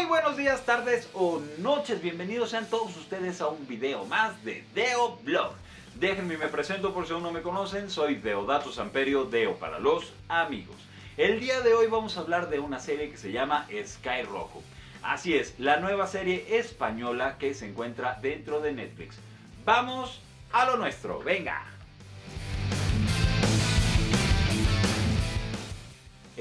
buenos días, tardes o noches. Bienvenidos sean todos ustedes a un video más de Deo Vlog. Déjenme me presento por si aún no me conocen. Soy Deodato Samperio, Deo para los amigos. El día de hoy vamos a hablar de una serie que se llama Sky Rojo. Así es, la nueva serie española que se encuentra dentro de Netflix. Vamos a lo nuestro, venga.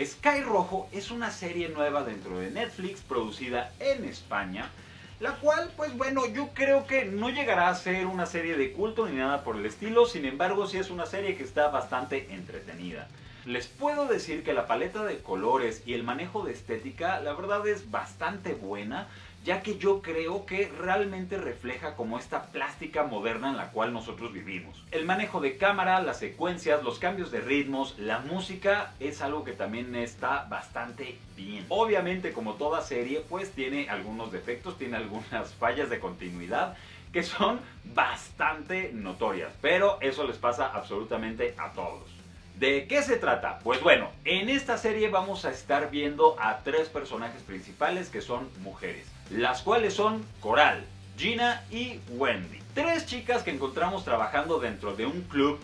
Sky Rojo es una serie nueva dentro de Netflix, producida en España, la cual, pues bueno, yo creo que no llegará a ser una serie de culto ni nada por el estilo, sin embargo sí es una serie que está bastante entretenida. Les puedo decir que la paleta de colores y el manejo de estética, la verdad es bastante buena, ya que yo creo que realmente refleja como esta plástica moderna en la cual nosotros vivimos. El manejo de cámara, las secuencias, los cambios de ritmos, la música es algo que también está bastante bien. Obviamente, como toda serie, pues tiene algunos defectos, tiene algunas fallas de continuidad que son bastante notorias, pero eso les pasa absolutamente a todos. ¿De qué se trata? Pues bueno, en esta serie vamos a estar viendo a tres personajes principales que son mujeres, las cuales son Coral, Gina y Wendy. Tres chicas que encontramos trabajando dentro de un club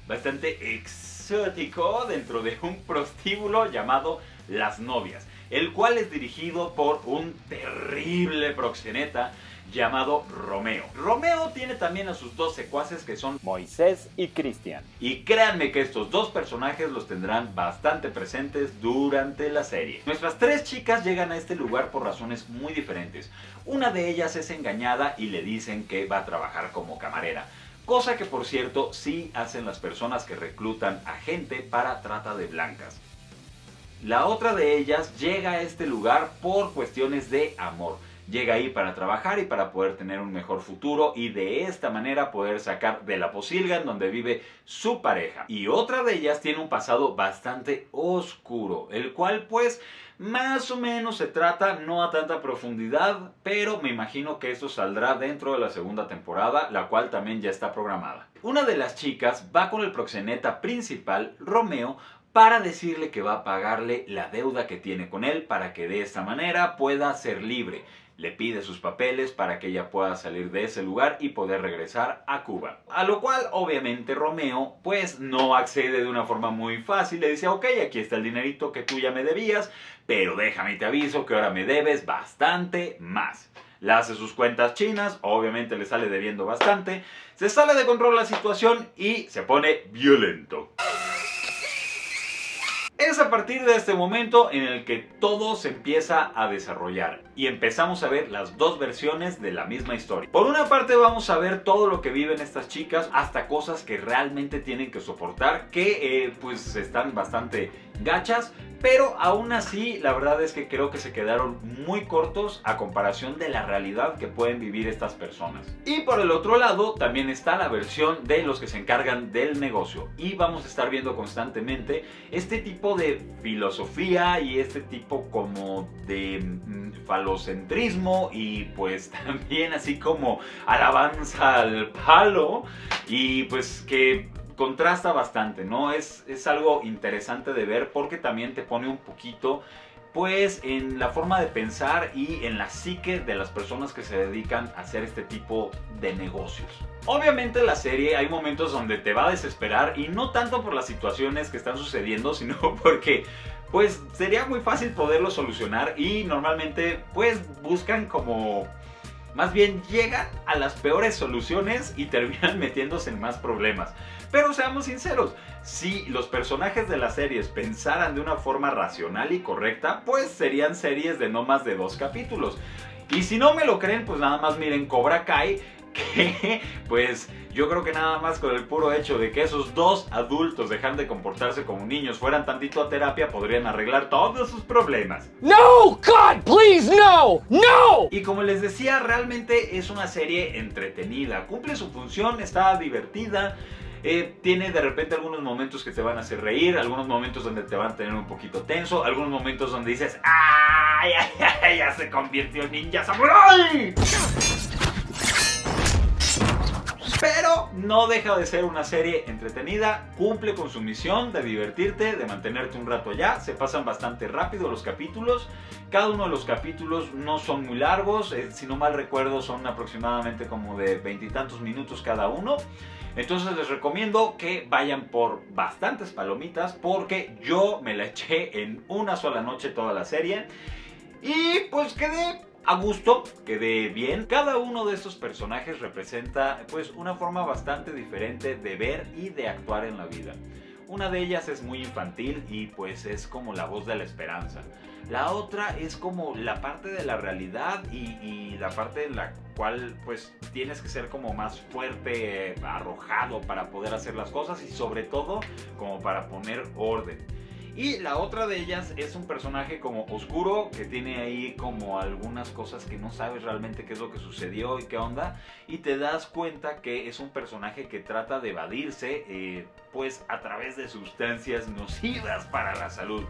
bastante exótico, dentro de un prostíbulo llamado Las Novias, el cual es dirigido por un terrible proxeneta llamado Romeo. Romeo tiene también a sus dos secuaces que son Moisés y Cristian. Y créanme que estos dos personajes los tendrán bastante presentes durante la serie. Nuestras tres chicas llegan a este lugar por razones muy diferentes. Una de ellas es engañada y le dicen que va a trabajar como camarera. Cosa que, por cierto, sí hacen las personas que reclutan a gente para trata de blancas. La otra de ellas llega a este lugar por cuestiones de amor. Llega ahí para trabajar y para poder tener un mejor futuro y de esta manera poder sacar de la pocilga en donde vive su pareja. Y otra de ellas tiene un pasado bastante oscuro, el cual pues más o menos se trata, no a tanta profundidad, pero me imagino que esto saldrá dentro de la segunda temporada, la cual también ya está programada. Una de las chicas va con el proxeneta principal, Romeo, para decirle que va a pagarle la deuda que tiene con él para que de esta manera pueda ser libre. Le pide sus papeles para que ella pueda salir de ese lugar y poder regresar a Cuba. A lo cual obviamente Romeo pues no accede de una forma muy fácil. Le dice: ok, aquí está el dinerito que tú ya me debías, pero déjame y te aviso que ahora me debes bastante más. Le hace sus cuentas chinas, obviamente le sale debiendo bastante. Se sale de control la situación y se pone violento. Es a partir de este momento en el que todo se empieza a desarrollar y empezamos a ver las dos versiones de la misma historia. Por una parte vamos a ver todo lo que viven estas chicas, hasta cosas que realmente tienen que soportar, que pues están bastante gachas, pero aún así la verdad es que creo que se quedaron muy cortos a comparación de la realidad que pueden vivir estas personas. Y por el otro lado también está la versión de los que se encargan del negocio y vamos a estar viendo constantemente este tipo de filosofía y este tipo como de falocentrismo y pues también así como alabanza al palo y pues que contrasta bastante, ¿no? Es algo interesante de ver porque también te pone un poquito pues en la forma de pensar y en la psique de las personas que se dedican a hacer este tipo de negocios. Obviamente la serie hay momentos donde te va a desesperar y no tanto por las situaciones que están sucediendo, sino porque pues sería muy fácil poderlo solucionar y normalmente pues buscan como... más bien llegan a las peores soluciones y terminan metiéndose en más problemas. Pero seamos sinceros, si los personajes de las series pensaran de una forma racional y correcta, pues serían series de no más de 2 capítulos. Y si no me lo creen, pues nada más miren Cobra Kai, que pues yo creo que nada más con el puro hecho de que esos dos adultos dejaran de comportarse como niños, fueran tantito a terapia, podrían arreglar todos sus problemas. No, God, please, no, no. Y como les decía, realmente es una serie entretenida, cumple su función, está divertida. Tiene de repente algunos momentos que te van a hacer reír, algunos momentos donde te van a tener un poquito tenso, algunos momentos donde dices ¡ay, ay, ay! ¡Ya se convirtió en ninja samurai! Pero no deja de ser una serie entretenida, cumple con su misión de divertirte, de mantenerte un rato allá, se pasan bastante rápido los capítulos Cada uno de los capítulos no son muy largos, si no mal recuerdo son aproximadamente como de 20 y tantos minutos cada uno. Entonces les recomiendo que vayan por bastantes palomitas porque yo me la eché en una sola noche toda la serie. Y pues quedé a gusto, quedé bien. Cada uno de estos personajes representa pues una forma bastante diferente de ver y de actuar en la vida. Una de ellas es muy infantil y pues es como la voz de la esperanza. La otra es como la parte de la realidad y la parte en la cual pues tienes que ser como más fuerte, arrojado para poder hacer las cosas y sobre todo como para poner orden. Y la otra de ellas es un personaje como oscuro que tiene ahí como algunas cosas que no sabes realmente qué es lo que sucedió y qué onda. Y te das cuenta que es un personaje que trata de evadirse pues a través de sustancias nocivas para la salud.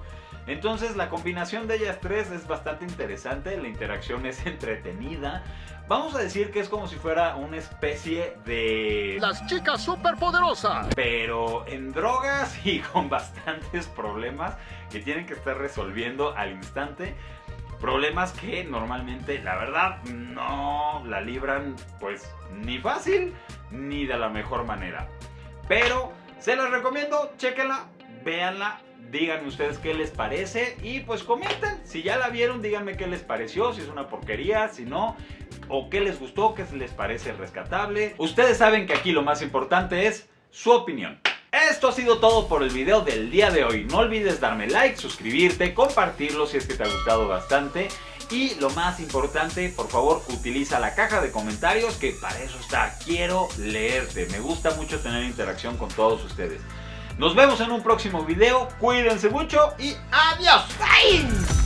Entonces la combinación de ellas tres es bastante interesante, la interacción es entretenida. Vamos a decir que es como si fuera una especie de... Las chicas superpoderosas. Pero en drogas y con bastantes problemas que tienen que estar resolviendo al instante. Problemas que normalmente, la verdad, no la libran pues ni fácil ni de la mejor manera. Pero se las recomiendo, chéquenla, véanla. Díganme ustedes qué les parece y pues comenten. Si ya la vieron, díganme qué les pareció, si es una porquería, si no, o qué les gustó, qué les parece rescatable. Ustedes saben que aquí lo más importante es su opinión. Esto ha sido todo por el video del día de hoy. No olvides darme like, suscribirte, compartirlo si es que te ha gustado bastante. Y lo más importante, por favor, utiliza la caja de comentarios que para eso está. Quiero leerte. Me gusta mucho tener interacción con todos ustedes. Nos vemos en un próximo video, cuídense mucho y ¡adiós! ¡Bye!